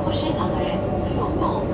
Prochain arrêt, Lyon-Pont.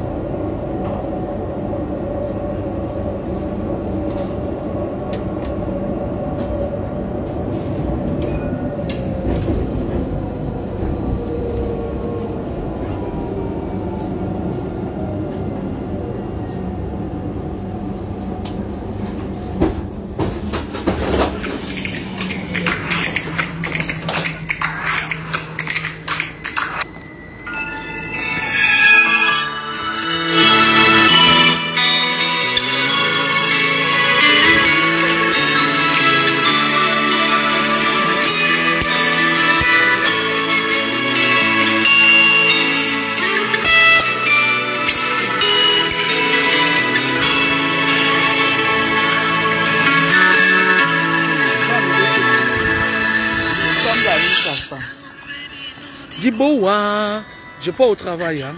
Diboua, je pars au travail. Hein.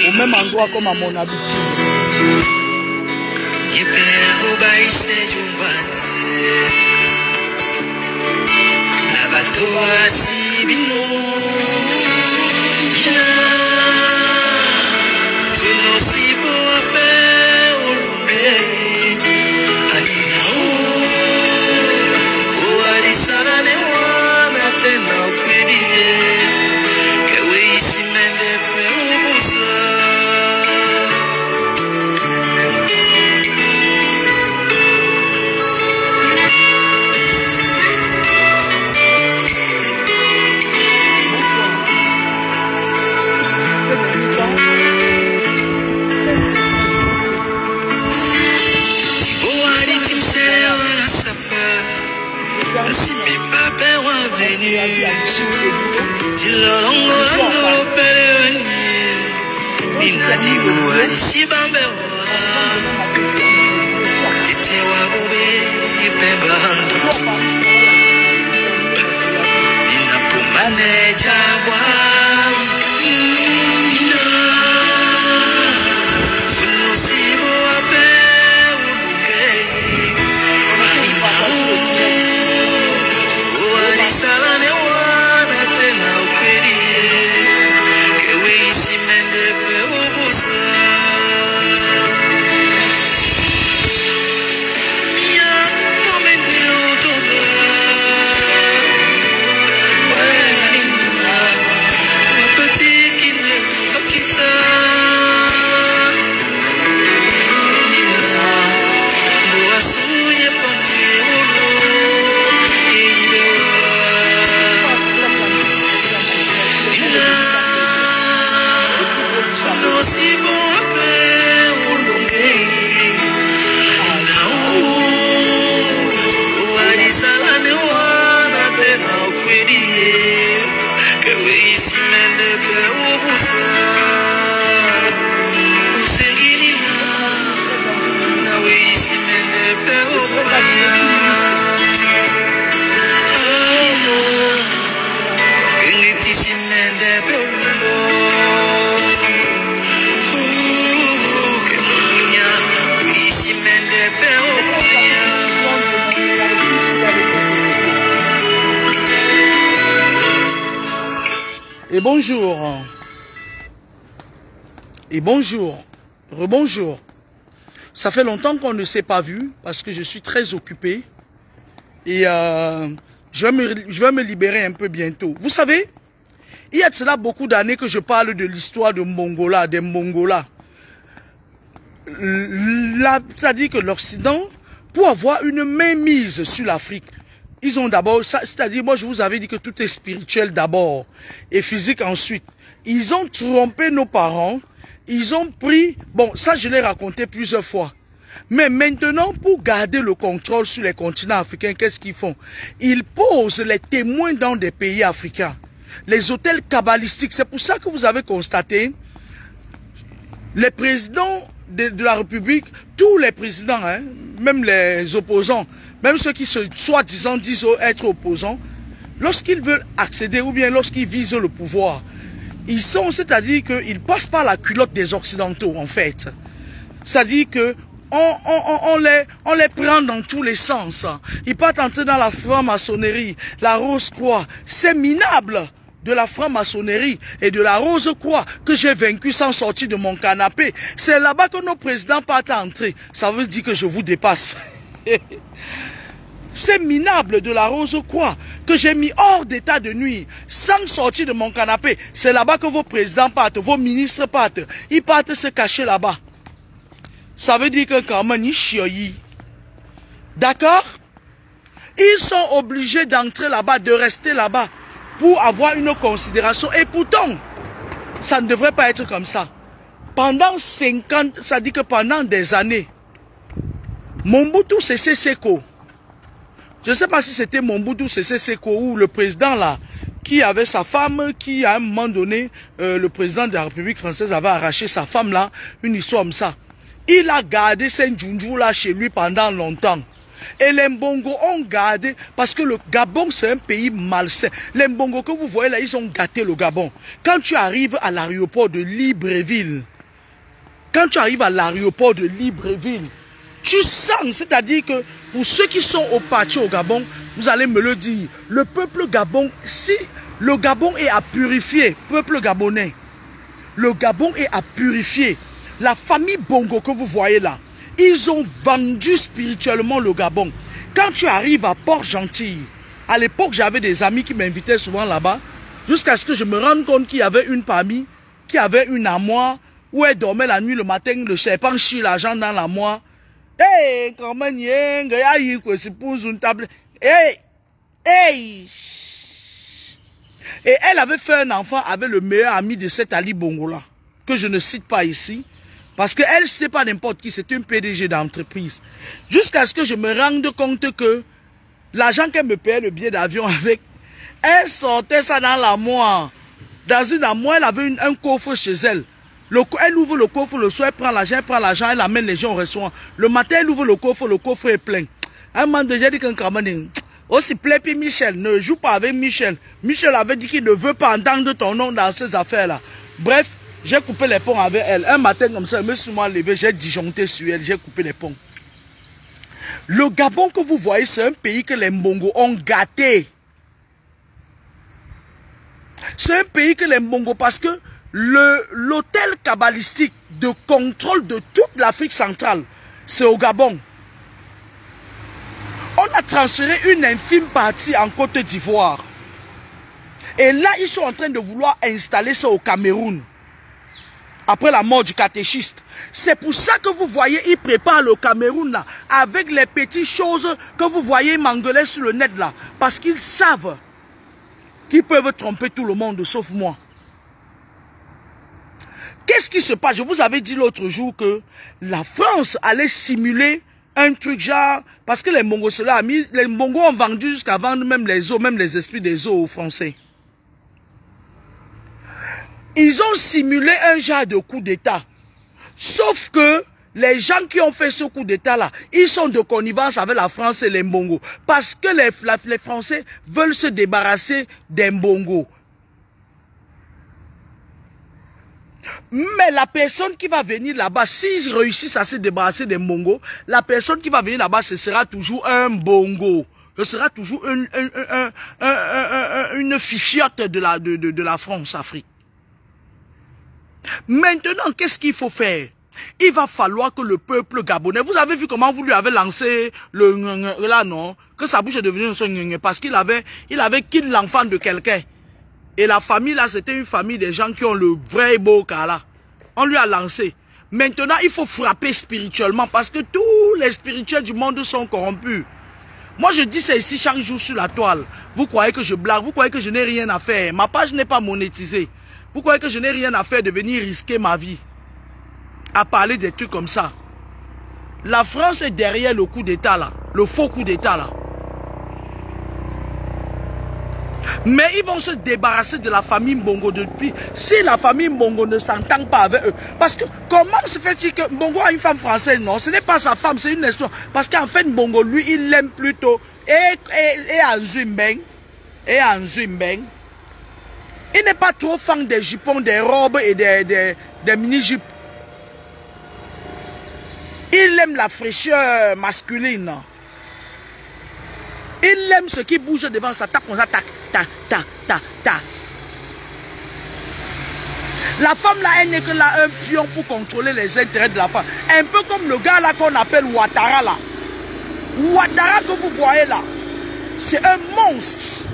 Au même endroit comme à mon habitude. Et bonjour. Et bonjour. Rebonjour. Ça fait longtemps qu'on ne s'est pas vu parce que je suis très occupé. Et je vais me libérer un peu bientôt. Vous savez, il y a de cela beaucoup d'années que je parle de l'histoire de Mongola, des Mongolas. C'est-à-dire que l'Occident, pour avoir une mainmise sur l'Afrique, ils ont d'abord, c'est-à-dire, moi je vous avais dit que tout est spirituel d'abord et physique ensuite. Ils ont trompé nos parents, ils ont pris, bon ça je l'ai raconté plusieurs fois. Mais maintenant, pour garder le contrôle sur les continents africains, qu'est-ce qu'ils font? Ils posent les témoins dans des pays africains. Les hôtels kabbalistiques, c'est pour ça que vous avez constaté, les présidents de la République, tous les présidents, hein, même les opposants, même ceux qui soi-disant disent être opposants, lorsqu'ils veulent accéder ou bien lorsqu'ils visent le pouvoir, ils sont, c'est-à-dire qu'ils passent par la culotte des Occidentaux en fait. C'est-à-dire que on les prend dans tous les sens. Ils partent entrer dans la franc-maçonnerie, la Rose-Croix. C'est minable de la franc-maçonnerie et de la Rose-Croix que j'ai vaincu sans sortir de mon canapé. C'est là-bas que nos présidents partent entrer. Ça veut dire que je vous dépasse. C'est minable de la Rose-Croix que j'ai mis hors d'état de nuire sans sortir de mon canapé. C'est là-bas que vos présidents partent, vos ministres partent. Ils partent se cacher là-bas. Ça veut dire que quand même, ils chioyi. D'accord? Ils sont obligés d'entrer là-bas, de rester là-bas pour avoir une considération. Et pourtant, ça ne devrait pas être comme ça. Pendant 50, ça dit que pendant des années, Mobutu Sese Seko, je ne sais pas si c'était Mobutu Sese Seko ou le président là, qui avait sa femme, qui à un moment donné, le président de la République française avait arraché sa femme là, une histoire comme ça. Il a gardé Saint-Djoundjou là chez lui pendant longtemps. Et les Mbongo ont gardé, parce que le Gabon c'est un pays malsain. Les Mbongo que vous voyez là, ils ont gâté le Gabon. Quand tu arrives à l'aéroport de Libreville, tu sens, c'est-à-dire que pour ceux qui sont au patio au Gabon, vous allez me le dire, le peuple Gabon, si le Gabon est à purifier, peuple gabonais, le Gabon est à purifier. La famille Bongo que vous voyez là, ils ont vendu spirituellement le Gabon. Quand tu arrives à Port-Gentil, à l'époque j'avais des amis qui m'invitaient souvent là-bas, jusqu'à ce que je me rende compte qu'il y avait une parmi, qui avait une armoire, où elle dormait la nuit, le matin, le serpent chie l'argent dans l'armoire. Hey, comment y est, c'est pour une table. Hey, hey. Et elle avait fait un enfant avec le meilleur ami de cet Ali Bongo là, que je ne cite pas ici. Parce qu'elle, c'était pas n'importe qui, c'était une PDG d'entreprise. Jusqu'à ce que je me rende compte que l'argent qu'elle me payait le billet d'avion avec, elle sortait ça dans l'armoire. Dans une armoire, elle avait un coffre chez elle. Elle ouvre le coffre le soir, elle prend l'argent, elle amène les gens au restaurant. Le matin, elle ouvre le coffre est plein. Un moment donné, j'ai dit qu'un camarade, aussi plaît, puis Michel, ne joue pas avec Michel. Michel avait dit qu'il ne veut pas entendre ton nom dans ces affaires-là. Bref, j'ai coupé les ponts avec elle. Un matin comme ça, je me suis levé, j'ai disjoncté sur elle, j'ai coupé les ponts. Le Gabon que vous voyez, c'est un pays que les Mbongo ont gâté. C'est un pays que les Mbongo, parce que l'hôtel kabbalistique de contrôle de toute l'Afrique centrale, c'est au Gabon. On a transféré une infime partie en Côte d'Ivoire. Et là, ils sont en train de vouloir installer ça au Cameroun. Après la mort du catéchiste. C'est pour ça que vous voyez, ils préparent le Cameroun là, avec les petites choses que vous voyez m'engueuler sur le net là. Parce qu'ils savent qu'ils peuvent tromper tout le monde, sauf moi. Qu'est-ce qui se passe? Je vous avais dit l'autre jour que la France allait simuler un truc genre... Parce que les Mbongo, les Mbongo ont vendu jusqu'à vendre même les eaux, même les esprits des eaux aux Français. Ils ont simulé un genre de coup d'État. Sauf que les gens qui ont fait ce coup d'État-là, ils sont de connivence avec la France et les Mbongo. Parce que les Français veulent se débarrasser des Mbongo. Mais la personne qui va venir là-bas, s'ils réussissent à se débarrasser des Mbongo, la personne qui va venir là-bas, ce sera toujours un Bongo. Ce sera toujours une fifiote de la France-Afrique. Maintenant, qu'est-ce qu'il faut faire? Il va falloir que le peuple gabonais... Vous avez vu comment vous lui avez lancé le... Là, non? Que sa bouche est devenue un son parce qu'il avait kill l'enfant de quelqu'un. Et la famille, là, c'était une famille des gens qui ont le vrai beau cas, là. On lui a lancé. Maintenant, il faut frapper spirituellement parce que tous les spirituels du monde sont corrompus. Moi, je dis ça ici chaque jour sur la toile. Vous croyez que je blague? Vous croyez que je n'ai rien à faire? Ma page n'est pas monétisée. Vous croyez que je n'ai rien à faire de venir risquer ma vie à parler des trucs comme ça? La France est derrière le coup d'État là, le faux coup d'État là. Mais ils vont se débarrasser de la famille Mbongo depuis. Si la famille Mbongo ne s'entend pas avec eux. Parce que comment se fait-il que Mbongo a une femme française? Non, ce n'est pas sa femme, c'est une espion. Parce qu'en fait, Mbongo, lui, il l'aime plutôt. Et en Zwimbeng. Il n'est pas trop fan des jupons, des robes et des mini-jupes. Il aime la fraîcheur masculine. Il aime ce qui bouge devant sa tape comme ça, tac, tac, tac, tac, tac. La femme là, elle n'est que là un pion pour contrôler les intérêts de la femme. Un peu comme le gars là qu'on appelle Ouattara là. Ouattara que vous voyez là, c'est un monstre.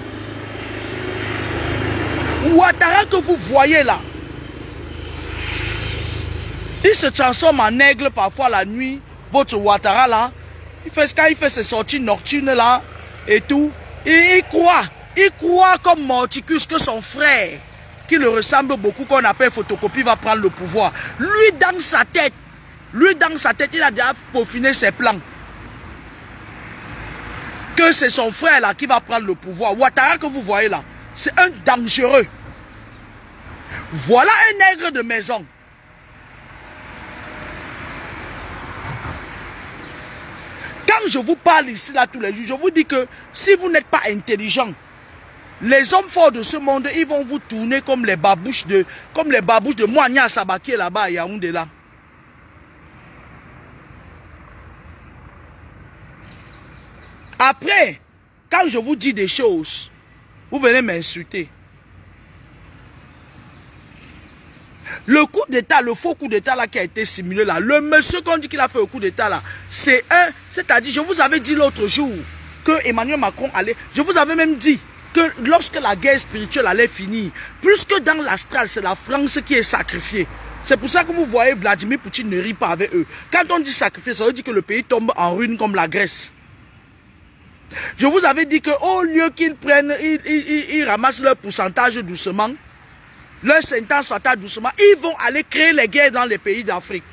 Ouattara que vous voyez là, il se transforme en aigle parfois la nuit. Votre Ouattara là, quand il fait ses sorties nocturnes là et tout, et il croit comme Morticus que son frère, qui le ressemble beaucoup, qu'on appelle photocopie, va prendre le pouvoir. Lui dans sa tête, il a déjà peaufiné ses plans. Que c'est son frère là qui va prendre le pouvoir. Ouattara que vous voyez là, c'est un dangereux. Voilà un nègre de maison. Quand je vous parle ici là tous les jours, je vous dis que si vous n'êtes pas intelligent, les hommes forts de ce monde, ils vont vous tourner comme les babouches de Moania Sabaki là-bas à Yaoundé là. Après, quand je vous dis des choses, vous venez m'insulter. Le coup d'état, le faux coup d'état là qui a été simulé là, le monsieur qu'on dit qu'il a fait le coup d'état là, c'est-à-dire, je vous avais dit l'autre jour que Emmanuel Macron allait, je vous avais même dit que lorsque la guerre spirituelle allait finir, plus que dans l'astral, c'est la France qui est sacrifiée. C'est pour ça que vous voyez Vladimir Poutine ne rit pas avec eux. Quand on dit sacrifié, ça veut dire que le pays tombe en ruine comme la Grèce. Je vous avais dit que au lieu qu'ils prennent, ils ramassent leur pourcentage doucement, leur sentence fatale doucement, ils vont aller créer les guerres dans les pays d'Afrique.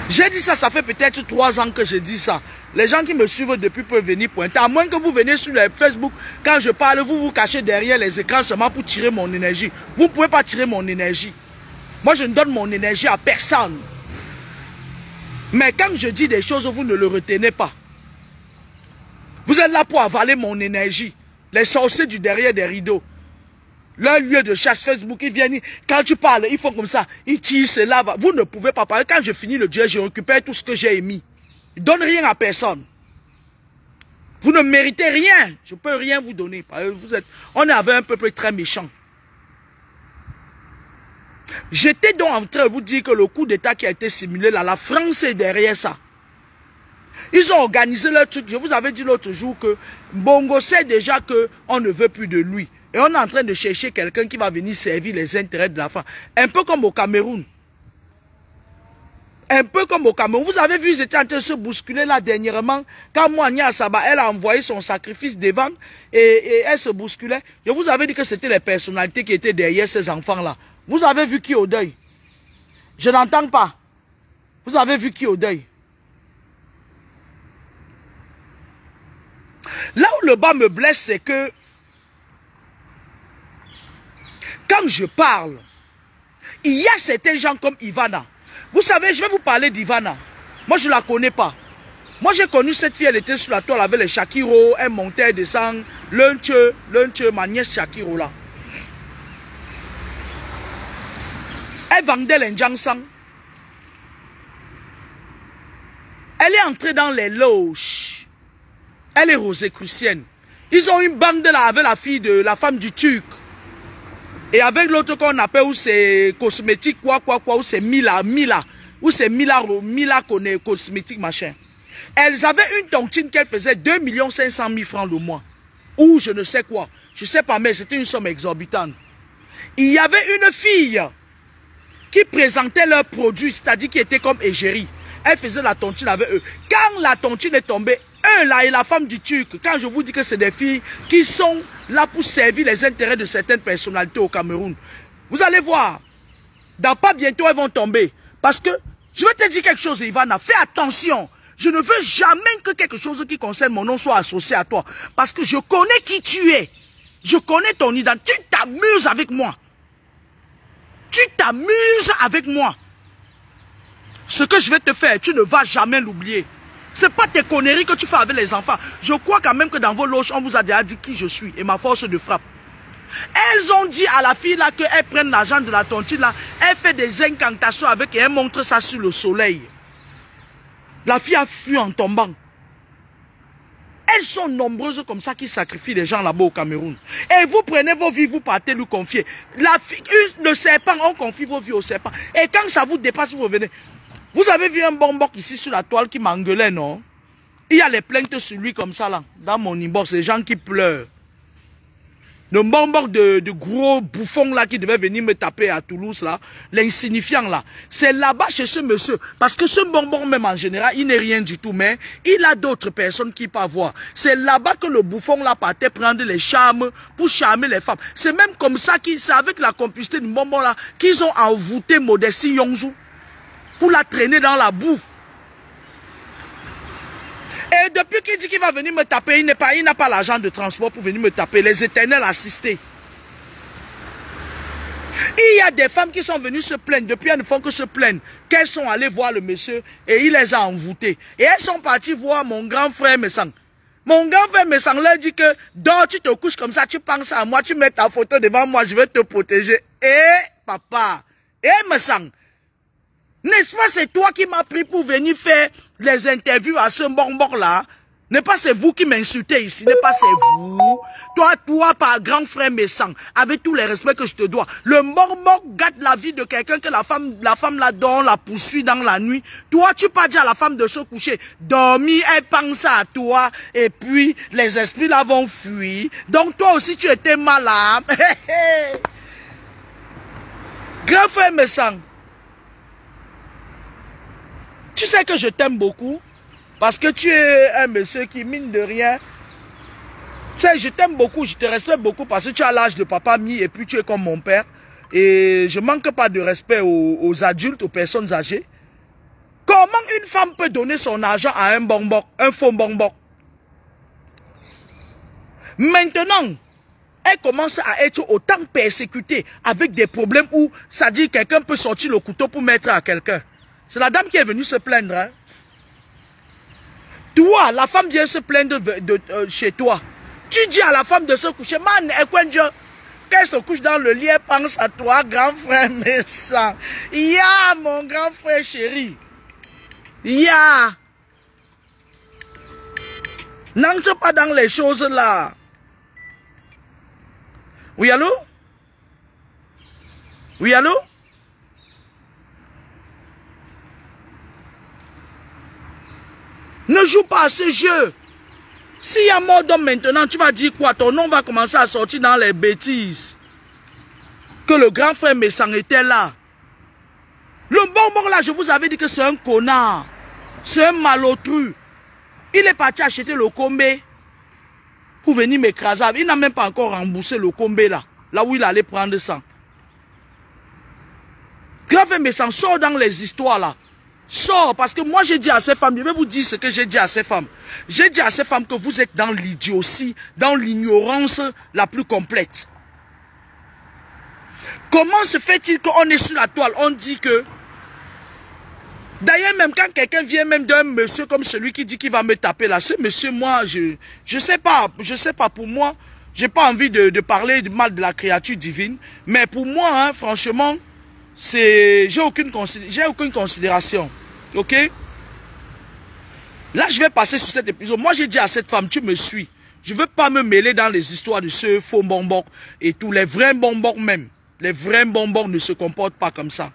J'ai dit ça, ça fait peut-être 3 ans que je dis ça. Les gens qui me suivent depuis peuvent venir pointer. À moins que vous venez sur les Facebook, quand je parle, vous vous cachez derrière les écrans seulement pour tirer mon énergie. Vous ne pouvez pas tirer mon énergie. Moi, je ne donne mon énergie à personne. Mais quand je dis des choses, vous ne le retenez pas. Vous êtes là pour avaler mon énergie. Les sorciers du derrière des rideaux. Leur lieu de chasse Facebook, ils viennent, quand tu parles, ils font comme ça, ils tirent, cela va. Vous ne pouvez pas parler. Quand je finis le direct, je récupère tout ce que j'ai émis. Je ne donne rien à personne. Vous ne méritez rien. Je ne peux rien vous donner. On est avec un peuple très méchant. J'étais donc en train de vous dire que le coup d'état qui a été simulé là, la France est derrière ça. Ils ont organisé leur truc. Je vous avais dit l'autre jour que Bongo sait déjà qu'on ne veut plus de lui. Et on est en train de chercher quelqu'un qui va venir servir les intérêts de la femme. Un peu comme au Cameroun. Un peu comme au Cameroun. Vous avez vu, ils étaient en train de se bousculer là dernièrement. Quand Moania Saba, elle a envoyé son sacrifice devant et elle se bousculait. Je vous avais dit que c'était les personnalités qui étaient derrière ces enfants-là. Vous avez vu qui au deuil? Je n'entends pas. Vous avez vu qui au deuil? Là où le bas me blesse, c'est que quand je parle, il y a certains gens comme Ivana. Vous savez, je vais vous parler d'Ivana. Moi, je ne la connais pas. Moi, j'ai connu cette fille, elle était sur la toile avec les Shakiro, elle montait, elle descend, lunch, ma nièce Shakiro là. Elle vendait l'Indjansang. Elle est entrée dans les loges. Elle est rosicrucienne. Ils ont une bande là avec la fille de la femme du Turc. Et avec l'autre qu'on appelle, où c'est cosmétique, où c'est Mila, où c'est Mila cosmétique, machin. Elles avaient une tontine qu'elle faisait 2 500 000 francs le mois. Ou je ne sais quoi. Je ne sais pas, mais c'était une somme exorbitante. Il y avait une fille qui présentait leurs produits, c'est-à-dire qui était comme égérie. Elle faisait la tontine avec eux. Quand la tontine est tombée, eux là et la femme du Turc, quand je vous dis que c'est des filles qui sont là pour servir les intérêts de certaines personnalités au Cameroun, vous allez voir, dans pas bientôt elles vont tomber. Parce que, je vais te dire quelque chose Ivana, fais attention. Je ne veux jamais que quelque chose qui concerne mon nom soit associé à toi. Parce que je connais qui tu es. Je connais ton identité. Tu t'amuses avec moi. Tu t'amuses avec moi. Ce que je vais te faire, tu ne vas jamais l'oublier. Ce n'est pas tes conneries que tu fais avec les enfants. Je crois quand même que dans vos loges, on vous a déjà dit qui je suis et ma force de frappe. Elles ont dit à la fille là qu'elle prenne l'argent de la tontine là, elle fait des incantations avec et elle montre ça sur le soleil. La fille a fui en tombant. Elles sont nombreuses comme ça qui sacrifient les gens là-bas au Cameroun. Et vous prenez vos vies, vous partez lui confier. Le serpent, on confie vos vies au serpent. Et quand ça vous dépasse, vous revenez. Vous avez vu un bonbon ici sur la toile qui m'engueulait, non? Il y a les plaintes sur lui comme ça là, dans mon inbox, les gens qui pleurent. Le bonbon de gros bouffon là qui devait venir me taper à Toulouse là, l'insignifiant là. C'est là-bas chez ce monsieur. Parce que ce bonbon même en général, il n'est rien du tout, mais il a d'autres personnes qui peuvent voir. C'est là-bas que le bouffon là partait prendre les charmes pour charmer les femmes. C'est même comme ça, c'est avec la complicité du bonbon là, qu'ils ont envoûté Modestie Yongzou pour la traîner dans la boue. Et depuis qu'il dit qu'il va venir me taper, il n'a pas l'argent de transport pour venir me taper. Les éternels assistés. Il y a des femmes qui sont venues se plaindre. Depuis, elles ne font que se plaindre. Qu'elles sont allées voir le monsieur et il les a envoûtées. Et elles sont parties voir mon grand frère Messang. Mon grand frère Messang leur dit que dors, tu te couches comme ça, tu penses à moi, tu mets ta photo devant moi, je vais te protéger. Papa, Messang. N'est-ce pas, c'est toi qui m'as pris pour venir faire les interviews à ce bonbon-là? N'est pas c'est vous qui m'insultez ici, n'est pas c'est vous. Toi, par grand frère Messang, avec tous les respects que je te dois. Le bonbon gâte la vie de quelqu'un que la femme là dort, la poursuit dans la nuit. Toi, tu pas dit à la femme de se coucher. Dormir, elle pense à toi, et puis les esprits là vont fuir. Donc toi aussi, tu étais malade. Grand frère Messang. Tu sais que je t'aime beaucoup, parce que tu es un monsieur qui, mine de rien, tu sais, je t'aime beaucoup, je te respecte beaucoup, parce que tu as l'âge de papa Mi, et puis tu es comme mon père, et je manque pas de respect aux adultes, aux personnes âgées. Comment une femme peut donner son argent à un bonbon, un faux bonbon? Maintenant, elle commence à être autant persécutée, avec des problèmes où, ça dit, quelqu'un peut sortir le couteau pour mettre à quelqu'un. C'est la dame qui est venue se plaindre. Hein? Toi, la femme vient se plaindre chez toi. Tu dis à la femme de se coucher, man, qu'elle se couche dans le lit, elle pense à toi, grand frère Messang. Ya, mon grand frère chéri. Ya. N'entre pas dans les choses là. Oui, allô? Oui, allô? Ne joue pas à ce jeu. S'il y a mort d'homme maintenant, tu vas dire quoi? Ton nom va commencer à sortir dans les bêtises. Que le grand frère Messang était là. Le bonbon là, je vous avais dit que c'est un connard. C'est un malotru. Il est parti acheter le combé pour venir m'écraser. Il n'a même pas encore remboursé le combé là. Là où il allait prendre ça. Grand frère Messang sort dans les histoires là. Sors, parce que moi j'ai dit à ces femmes, je vais vous dire ce que j'ai dit à ces femmes. J'ai dit à ces femmes que vous êtes dans l'idiotie, dans l'ignorance la plus complète. Comment se fait-il qu'on est sur la toile? On dit que... D'ailleurs, même quand quelqu'un vient même d'un monsieur comme celui qui dit qu'il va me taper là, ce monsieur, moi, je sais pas, pour moi, j'ai pas envie de parler du mal de la créature divine, mais pour moi, hein, franchement, j'ai aucune considération. Ok? Là, je vais passer sur cet épisode. Moi, j'ai dit à cette femme, tu me suis. Je ne veux pas me mêler dans les histoires de ce faux bonbon et tous les vrais bonbons même. Les vrais bonbons ne se comportent pas comme ça.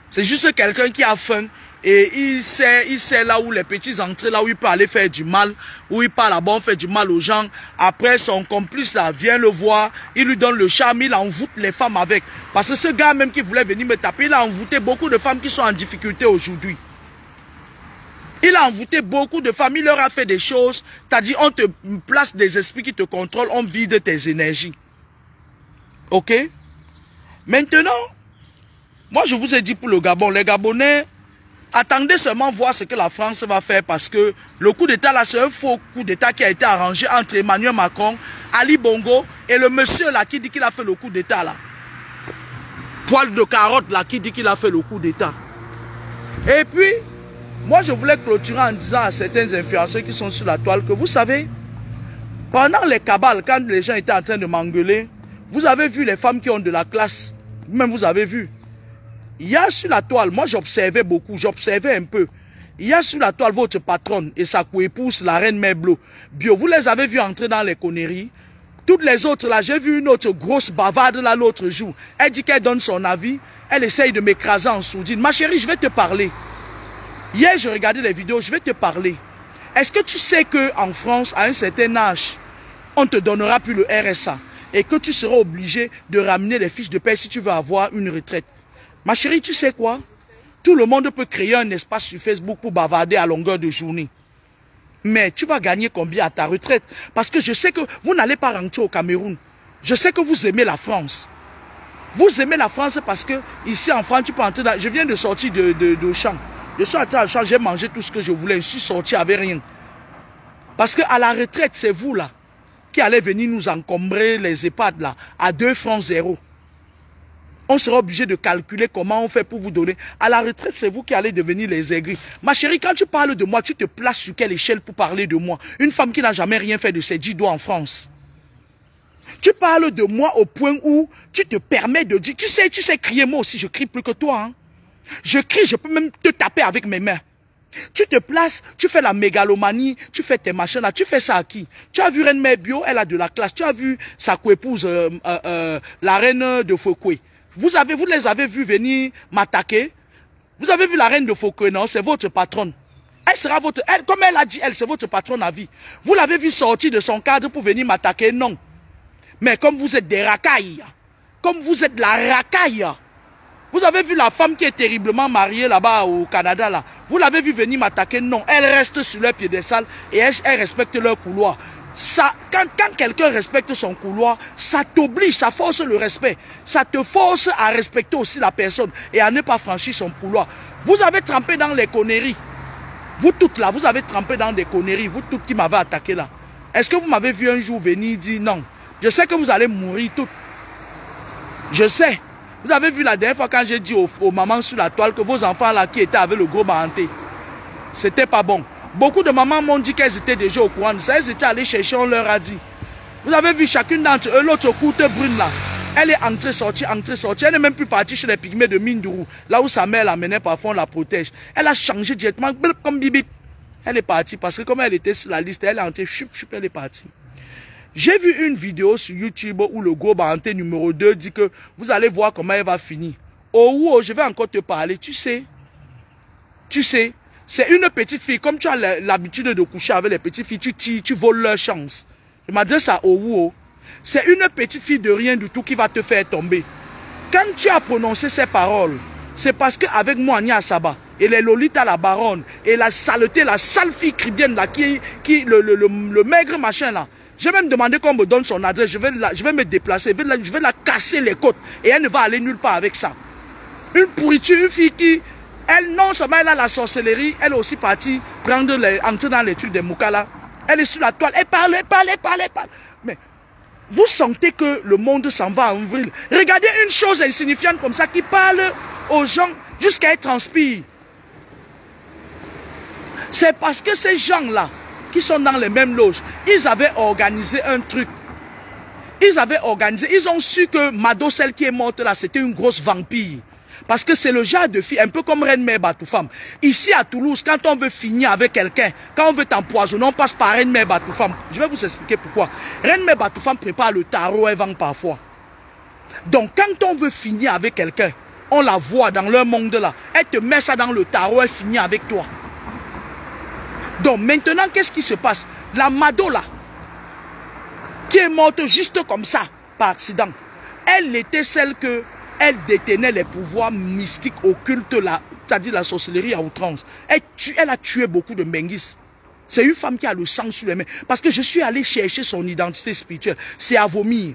C'est juste quelqu'un qui a faim et il sait là où les petits entrées, là où il peut aller faire du mal, où il part là-bas, on fait du mal aux gens. Après, son complice là vient le voir, il lui donne le charme, il envoûte les femmes avec. Parce que ce gars même qui voulait venir me taper, il a envoûté beaucoup de femmes qui sont en difficulté aujourd'hui. Il a envoûté beaucoup de femmes, il leur a fait des choses, c'est-à-dire on te place des esprits qui te contrôlent, on vide tes énergies. Ok? Maintenant, moi je vous ai dit pour le Gabon, les Gabonais, attendez seulement voir ce que la France va faire parce que le coup d'état là, c'est un faux coup d'état qui a été arrangé entre Emmanuel Macron, Ali Bongo et le monsieur là qui dit qu'il a fait le coup d'état là. Poil de carotte là qui dit qu'il a fait le coup d'état. Et puis, moi je voulais clôturer en disant à certains influenceurs qui sont sur la toile que vous savez, pendant les cabales, quand les gens étaient en train de m'engueuler, vous avez vu les femmes qui ont de la classe, même vous avez vu. Il y a sur la toile, moi j'observais beaucoup, j'observais un peu. Il y a sur la toile votre patronne et sa coépouse, la reine Mère Bio. Vous les avez vus entrer dans les conneries. Toutes les autres là, j'ai vu une autre grosse bavarde là l'autre jour. Elle dit qu'elle donne son avis. Elle essaye de m'écraser en sourdine. Ma chérie, je vais te parler. Hier, je regardais les vidéos, je vais te parler. Est-ce que tu sais qu'en France, à un certain âge, on ne te donnera plus le RSA et que tu seras obligé de ramener les fiches de paie si tu veux avoir une retraite? Ma chérie, tu sais quoi? Tout le monde peut créer un espace sur Facebook pour bavarder à longueur de journée. Mais tu vas gagner combien à ta retraite? Parce que je sais que vous n'allez pas rentrer au Cameroun. Je sais que vous aimez la France. Vous aimez la France parce que ici en France, tu peux entrer dans... Je viens de sortir de champ. Je suis entré à champ, j'ai mangé tout ce que je voulais. Je suis sorti avec rien. Parce qu'à la retraite, c'est vous là qui allez venir nous encombrer les EHPAD là à 2 francs 0. On sera obligé de calculer comment on fait pour vous donner. À la retraite, c'est vous qui allez devenir les aigris. Ma chérie, quand tu parles de moi, tu te places sur quelle échelle pour parler de moi? Une femme qui n'a jamais rien fait de ses 10 doigts en France. Tu parles de moi au point où tu te permets de dire... Tu sais crier, moi aussi, je crie plus que toi. Hein. Je crie, je peux même te taper avec mes mains. Tu te places, tu fais la mégalomanie, tu fais tes machins là, tu fais ça à qui? Tu as vu Reine Mère Bio, elle a de la classe. Tu as vu sa coépouse, la reine de Fouquet. Vous les avez vus venir m'attaquer. Vous avez vu la reine de Fouquet, non? C'est votre patronne. Elle sera votre... comme elle a dit, c'est votre patronne à vie. Vous l'avez vu sortir de son cadre pour venir m'attaquer? Non. Mais comme vous êtes des racailles, comme vous êtes la racaille, vous avez vu la femme qui est terriblement mariée là-bas au Canada, là. Vous l'avez vu venir m'attaquer? Non. Elle reste sur leur piédestal et elle respecte leur couloir. Ça, quand quelqu'un respecte son couloir, ça t'oblige, ça force le respect. Ça te force à respecter aussi la personne et à ne pas franchir son couloir. Vous avez trempé dans les conneries. Vous toutes là, vous avez trempé dans des conneries. Vous toutes qui m'avez attaqué là. Est-ce que vous m'avez vu un jour venir dire non? Je sais que vous allez mourir toutes. Je sais. Vous avez vu la dernière fois quand j'ai dit aux mamans sur la toile que vos enfants là qui étaient avec le gros baranté, c'était pas bon. Beaucoup de mamans m'ont dit qu'elles étaient déjà au courant de ça. Elles étaient allées chercher, on leur a dit. Vous avez vu chacune d'entre eux, l'autre courte brune là. Elle est entrée, sortie, entrée, sortie. Elle n'est même plus partie chez les pygmées de Mindourou. Là où sa mère l'amenait parfois, on la protège. Elle a changé directement, comme Bibi. Elle est partie parce que comme elle était sur la liste, elle est entrée, chup, elle est partie. J'ai vu une vidéo sur YouTube où le gros baranté numéro 2 dit que vous allez voir comment elle va finir. Oh, je vais encore te parler. Tu sais, c'est une petite fille. Comme tu as l'habitude de coucher avec les petites filles, tu tires, tu voles leur chance. Je m'adresse à Owo. C'est une petite fille de rien du tout qui va te faire tomber. Quand tu as prononcé ces paroles, c'est parce qu'avec moi, Nia Saba, et les Lolita, la baronne, et la saleté, la sale fille cribienne, là, le maigre machin, là, j'ai même demandé qu'on me donne son adresse. Je vais me déplacer, je vais la casser les côtes. Et elle ne va aller nulle part avec ça. Une pourriture, une fille qui, elle, non seulement elle a la sorcellerie, elle est aussi partie entrer dans les trucs des Moukala. Elle est sur la toile, elle parle. Mais vous sentez que le monde s'en va en vrille. Regardez une chose insignifiante comme ça qui parle aux gens jusqu'à être transpire. C'est parce que ces gens-là, qui sont dans les mêmes loges, ils avaient organisé un truc. Ils ont su que Mado, celle qui est morte là, c'était une grosse vampire. Parce que c'est le genre de fille, un peu comme Reine Mère Batoufam. Ici à Toulouse, quand on veut finir avec quelqu'un, quand on veut t'empoisonner, on passe par Reine Mère Batoufam. Je vais vous expliquer pourquoi. Reine Mère Batoufam prépare le tarot, elle vend parfois. Donc quand on veut finir avec quelqu'un, on la voit dans leur monde là. Elle te met ça dans le tarot, elle finit avec toi. Donc maintenant, qu'est-ce qui se passe? La Mado là, qui est morte juste comme ça, par accident, elle était celle que elle détenait les pouvoirs mystiques occultes, c'est-à-dire la sorcellerie à outrance. Elle a tué beaucoup de Menghis. C'est une femme qui a le sang sur les mains. Parce que je suis allé chercher son identité spirituelle. C'est à vomir.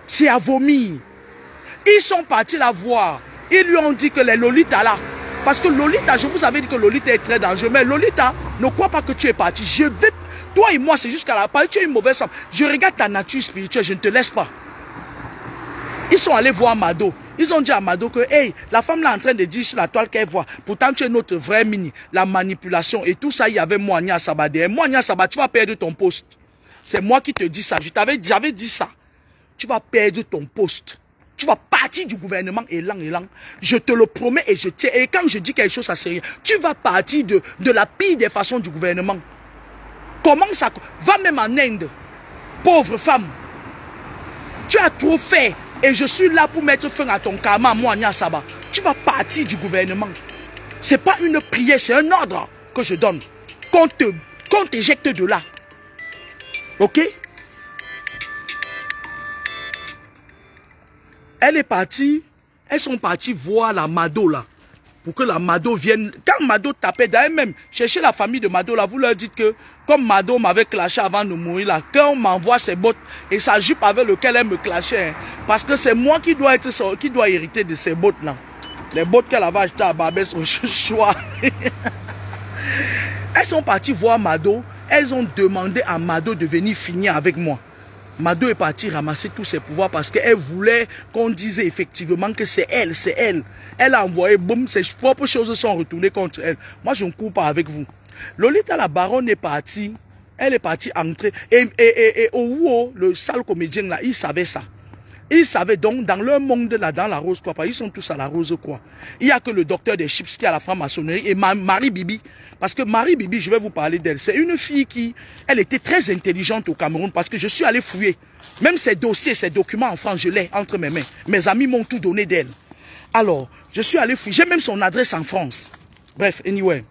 C'est à vomir. Ils sont partis la voir. Ils lui ont dit que les Lolita là, parce que Lolita, je vous avais dit que Lolita est très dangereux. Mais Lolita, ne crois pas que tu es parti. Toi et moi, c'est jusqu'à la part. Tu es une mauvaise femme. Je regarde ta nature spirituelle. Je ne te laisse pas. Ils sont allés voir Mado. Ils ont dit à Mado que, hey, la femme là en train de dire sur la toile qu'elle voit. Pourtant, tu es notre vraie mini. La manipulation et tout ça, il y avait moi, Nia Saba derrière. Moi, Nia Saba, tu vas perdre ton poste. C'est moi qui te dis ça. J'avais dit ça. Tu vas perdre ton poste. Tu vas partir du gouvernement élan. Je te le promets et je tiens. Et quand je dis quelque chose à sérieux, tu vas partir de la pire des façons du gouvernement. Comment ça? Va même en Inde. Pauvre femme. Tu as trop fait. Et je suis là pour mettre fin à ton karma, moi, Nya Saba. Tu vas partir du gouvernement. Ce n'est pas une prière, c'est un ordre que je donne. Qu'on t'éjecte de là. Ok? Elle est partie. Elles sont parties voir la Mado là. Pour que la Mado vienne. Quand Mado tapait d'ailleurs même, cherchez la famille de Mado là, vous leur dites que comme Mado m'avait clashé avant de mourir là, quand on m'envoie ses bottes et sa jupe avec lequel elle me clashait, hein, parce que c'est moi qui dois hériter de ces bottes là. Les bottes qu'elle avait achetées à Babès au choix. Elles sont parties voir Mado, elles ont demandé à Mado de venir finir avec moi. Mado est partie ramasser tous ses pouvoirs parce qu'elle voulait qu'on dise effectivement que c'est elle, c'est elle. Elle a envoyé, boum, ses propres choses sont retournées contre elle. Moi, je ne cours pas avec vous. Lolita, la baronne, est partie. Elle est partie entrer. Et Ouo, le sale comédien là, il savait ça. Ils savaient donc, dans leur monde là, dans la rose quoi, ils sont tous à la rose quoi. Il n'y a que le docteur des chips qui est à la franc-maçonnerie et Marie Bibi. Parce que Marie Bibi, je vais vous parler d'elle. C'est une fille qui, elle était très intelligente au Cameroun parce que je suis allé fouiller. Même ses dossiers, ses documents en France, je l'ai entre mes mains. Mes amis m'ont tout donné d'elle. Alors, je suis allé fouiller. J'ai même son adresse en France. Bref, anyway.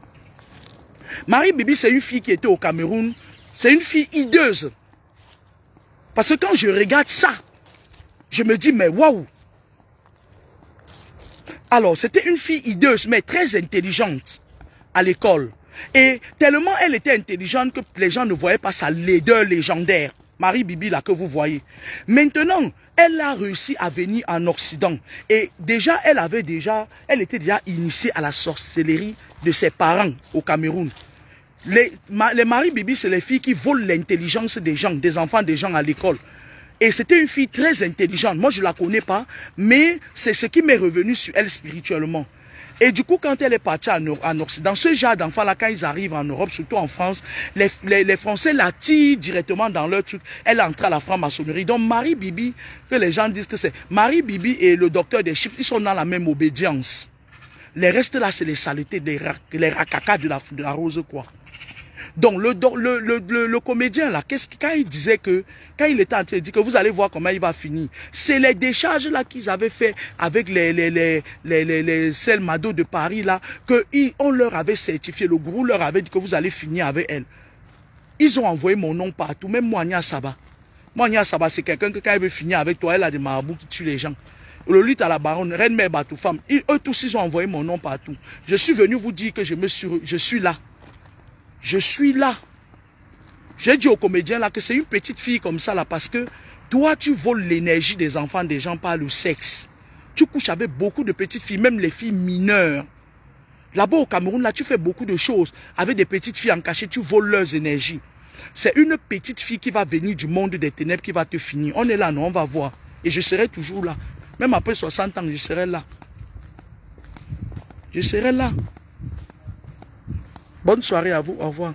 Marie Bibi, c'est une fille qui était au Cameroun. C'est une fille hideuse. Parce que quand je regarde ça, je me dis, mais waouh! Alors, c'était une fille hideuse, mais très intelligente à l'école. Et tellement elle était intelligente que les gens ne voyaient pas sa laideur légendaire. Marie Bibi, là, que vous voyez. Maintenant, elle a réussi à venir en Occident. Et déjà, elle était déjà initiée à la sorcellerie de ses parents au Cameroun. Les Marie Bibi, c'est les filles qui volent l'intelligence des gens, des enfants des gens à l'école. Et c'était une fille très intelligente. Moi, je ne la connais pas, mais c'est ce qui m'est revenu sur elle spirituellement. Et du coup, quand elle est partie en Occident, ce genre d'enfants-là, quand ils arrivent en Europe, surtout en France, les Français la tirent directement dans leur truc. Elle entre à la franc-maçonnerie. Donc, Marie Bibi, que les gens disent que c'est... Marie Bibi et le docteur des chiffres, ils sont dans la même obédience. Les restes là, c'est les saletés, les racakas de la rose, quoi. Donc, le comédien, là, quand il disait que, quand il était en train de dire que vous allez voir comment il va finir, c'est les décharges, là, qu'ils avaient fait avec celles Mado de Paris, là, qu'on leur avait certifié, le gourou leur avait dit que vous allez finir avec elle. Ils ont envoyé mon nom partout, même moi, Nya Saba. Moi, Nya Saba, c'est quelqu'un que quand elle veut finir avec toi, elle a des marabouts qui tuent les gens. Le lutte à la baronne, reine mère Batou femme, eux tous, ils ont envoyé mon nom partout. Je suis venu vous dire que je suis là. Je suis là. J'ai dit au comédien là que c'est une petite fille comme ça là parce que toi tu voles l'énergie des enfants des gens par le sexe. Tu couches avec beaucoup de petites filles, même les filles mineures. Là-bas au Cameroun là tu fais beaucoup de choses avec des petites filles en cachet, tu voles leurs énergies. C'est une petite fille qui va venir du monde des ténèbres qui va te finir. On est là, non, on va voir. Et je serai toujours là. Même après 60 ans, je serai là. Je serai là. Bonne soirée à vous, au revoir.